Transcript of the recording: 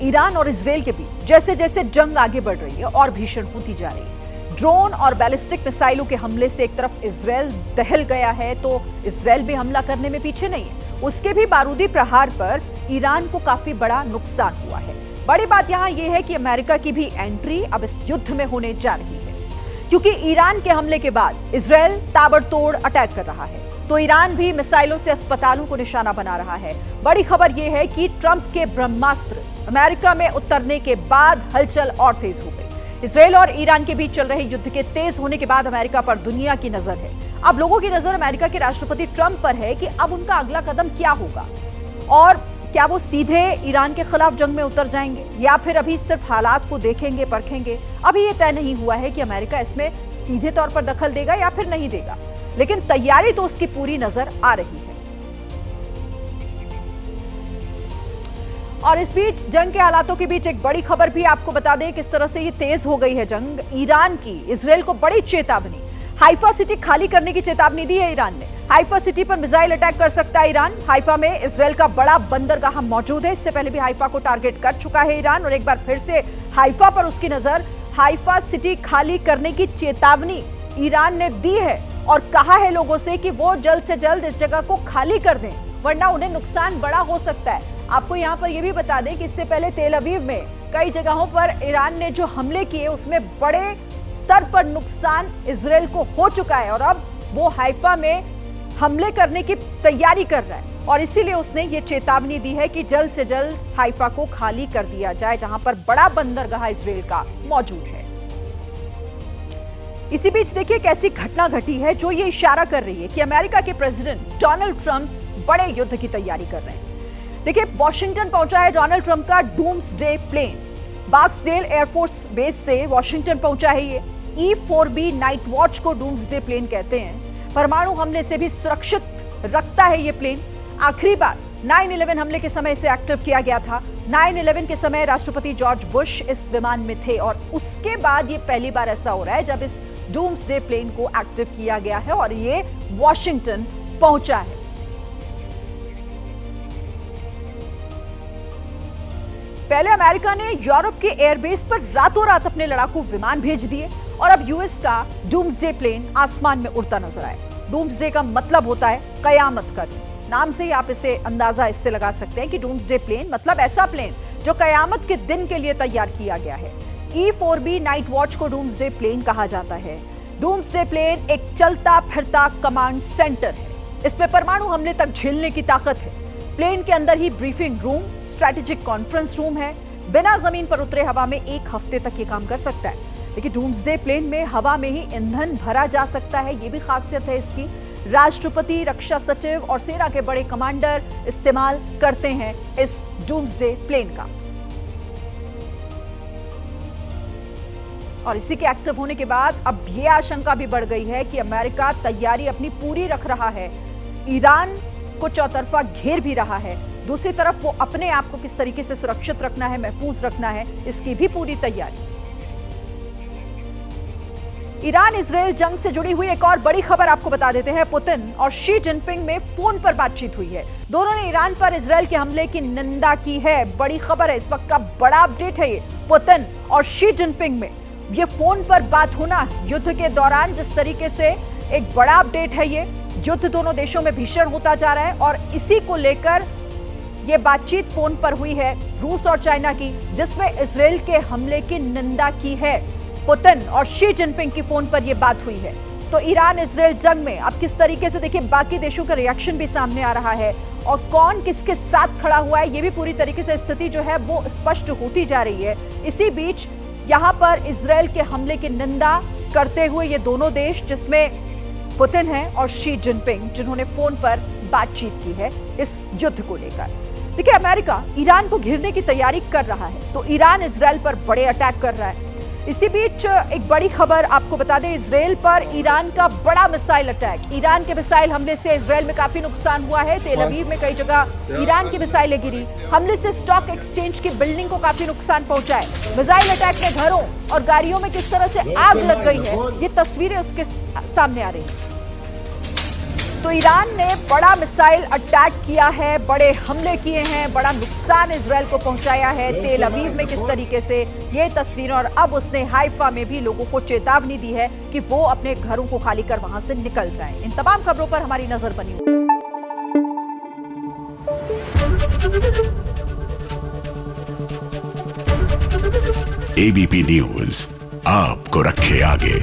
Iran और Israel के बीच जैसे जैसे जंग आगे बढ़ रही है और भीषण होती जा रही है। ड्रोन और बैलिस्टिक मिसाइलों के हमले से एक तरफ इजरायल दहल गया है तो इजरायल भी हमला करने में पीछे नहीं है। उसके भी बारूदी प्रहार पर ईरान को काफी बड़ा नुकसान हुआ है। बड़ी बात यहां यह है कि अमेरिका की भी एंट्री अब इस युद्ध में होने जा रही है, क्योंकि ईरान के हमले के बाद इजरायल ताबड़तोड़ अटैक कर रहा है तो ईरान भी मिसाइलों से अस्पतालों को निशाना बना रहा है। बड़ी खबर यह है कि ट्रंप के ब्रह्मास्त्र अमेरिका में उतरने के बाद हलचल और तेज हो गई। इजरायल और ईरान के बीच चल रहे युद्ध के तेज होने के बाद अमेरिका पर दुनिया की नजर है। अब लोगों की नजर अमेरिका के राष्ट्रपति ट्रंप पर है कि अब उनका अगला कदम क्या होगा और क्या वो सीधे ईरान के खिलाफ जंग में उतर जाएंगे या फिर अभी सिर्फ हालात को देखेंगे परखेंगे। अभी ये तय नहीं हुआ है कि अमेरिका इसमें सीधे तौर पर दखल देगा या फिर नहीं देगा, लेकिन तैयारी तो उसकी पूरी नजर आ रही है। और इस बीच जंग के हालातों के बीच एक बड़ी खबर भी आपको बता दें किस तरह से ये तेज हो गई है जंग। ईरान की इजरायल को बड़ी चेतावनी, हाइफा सिटी खाली करने की चेतावनी दी है ईरान ने। हाइफा सिटी पर मिसाइल अटैक कर सकता है ईरान। हाइफा में इजरायल का बड़ा बंदरगाह मौजूद है। इससे पहले भी हाइफा को टारगेट कर चुका है ईरान और एक बार फिर से हाइफा पर उसकी नजर। हाइफा सिटी खाली करने की चेतावनी ईरान ने दी है और कहा है लोगों से कि वो जल्द से जल्द इस जगह को खाली कर दें, वरना उन्हें नुकसान बड़ा हो सकता है। आपको यहां पर यह भी बता दें कि इससे पहले तेल अवीव में कई जगहों पर ईरान ने जो हमले किए उसमें बड़े स्तर पर नुकसान इजरायल को हो चुका है और अब वो हाइफा में हमले करने की तैयारी कर रहा है और इसीलिए उसने ये चेतावनी दी है कि जल्द से जल्द हाइफा को खाली कर दिया जाए, जहां पर बड़ा बंदरगाह इजरायल का मौजूद है। इसी बीच देखिए कैसी घटना घटी है जो ये इशारा कर रही है कि अमेरिका के प्रेसिडेंट डोनाल्ड ट्रंप बड़े युद्ध की तैयारी कर रहे हैं। देखिए वॉशिंगटन पहुंचा है डोनाल्ड ट्रंप का डूम्सडे प्लेन। बार्क्सडेल एयरफोर्स बेस से वॉशिंगटन पहुंचा है ये। E-4B नाइट वॉच को डूम्सडे प्लेन कहते हैं। परमाणु हमले से भी सुरक्षित रखता है ये प्लेन। आखिरी बार 9/11 हमले के समय इसे एक्टिव किया गया था। 9/11 के समय राष्ट्रपति जॉर्ज बुश इस विमान में थे और उसके बाद ये पहली बार ऐसा हो रहा है जब इस डूम्सडे प्लेन को एक्टिव किया गया है और ये वॉशिंगटन पहुंचा है। पहले अमेरिका ने यूरोप के एयरबेस पर रातों रात अपने लड़ाकू विमान भेज दिए और अब यूएस का डूम्सडे प्लेन आसमान में उड़ता नजर आया। डूम्सडे का मतलब होता है कयामत का दिन। नाम से ही आप इसे अंदाजा इससे लगा सकते हैं कि डूम्सडे प्लेन मतलब ऐसा प्लेन जो कयामत के दिन के लिए तैयार किया गया है। E-4B नाइट वॉच को डूम्सडे प्लेन कहा जाता है। डूम्सडे प्लेन एक चलता फिरता कमांड सेंटर है। इसमें परमाणु हमले तक झेलने की ताकत है। प्लेन के अंदर ही briefing room, strategic conference room है। बिना जमीन पर उतरे हवा में 1 हफ्ते तक ये काम कर सकता है। लेकिन डूम्सडे प्लेन में हवा में ही ईंधन भरा जा सकता है, ये भी खासियत है इसकी। राष्ट्रपति, रक्षा सचिव और सेना के बड़े कमांडर इस्तेमाल करते हैं इस डूम्सडे प्लेन का। और इसी के एक्टिव होने के बाद अब ये आशंका भी बढ़ गई है कि अमेरिका तैयारी अपनी पूरी रख रहा है, ईरान को चौतरफा घेर भी रहा है। दूसरी तरफ वो अपने आप को किस तरीके से सुरक्षित रखना है, महफूज रखना है, इसकी भी पूरी तैयारी। ईरान इजरायल जंग से जुड़ी हुई एक और बड़ी खबर आपको बता देते हैं। पुतिन और शी जिनपिंग में फोन पर बातचीत हुई है। दोनों ने ईरान पर इजरायल के हमले की निंदा की है। बड़ी खबर है, इस वक्त का बड़ा अपडेट है ये। पुतिन और शी जिनपिंग में ये फोन पर बात होना युद्ध के दौरान, जिस तरीके से एक बड़ा अपडेट है ये। युद्ध दोनों देशों में भीषण होता जा रहा है और इसी को लेकर यह बातचीत फोन पर हुई है रूस और चाइना की, जिसमें इजरायल के हमले की निंदा की है। पुतिन और शी जिनपिंग की फोन पर यह बात हुई है। तो ईरान इजरायल जंग में अब किस तरीके से देखिए बाकी देशों का रिएक्शन भी सामने आ रहा है और कौन किसके साथ खड़ा हुआ है, ये भी पूरी तरीके से स्थिति जो है वो स्पष्ट होती जा रही है। इसी बीच यहां पर इजरायल के हमले की निंदा करते हुए ये दोनों देश, जिसमें पुतिन है और शी जिनपिंग, जिन्होंने फोन पर बातचीत की है इस युद्ध को लेकर। देखिए अमेरिका ईरान को घेरने की तैयारी कर रहा है तो ईरान इजरायल पर बड़े अटैक कर रहा है। इसी बीच एक बड़ी खबर आपको बता दें, इजरायल पर ईरान का बड़ा मिसाइल अटैक। ईरान के मिसाइल हमले से इजरायल में काफी नुकसान हुआ है। तेल अवीव में कई जगह ईरान की मिसाइलें गिरी। हमले से स्टॉक एक्सचेंज की बिल्डिंग को काफी नुकसान पहुंचा है। मिसाइल अटैक में घरों और गाड़ियों में किस तरह से आग लग गई है, ये तस्वीरें उसके सामने आ रही है। तो ईरान ने बड़ा मिसाइल अटैक किया है, बड़े हमले किए हैं, बड़ा नुकसान इजराइल को पहुंचाया है तेल अवीव में किस तरीके से, ये तस्वीरें। और अब उसने हाइफा में भी लोगों को चेतावनी दी है कि वो अपने घरों को खाली कर वहां से निकल जाएं। इन तमाम खबरों पर हमारी नजर बनी हुई। एबीपी न्यूज आपको रखे आगे।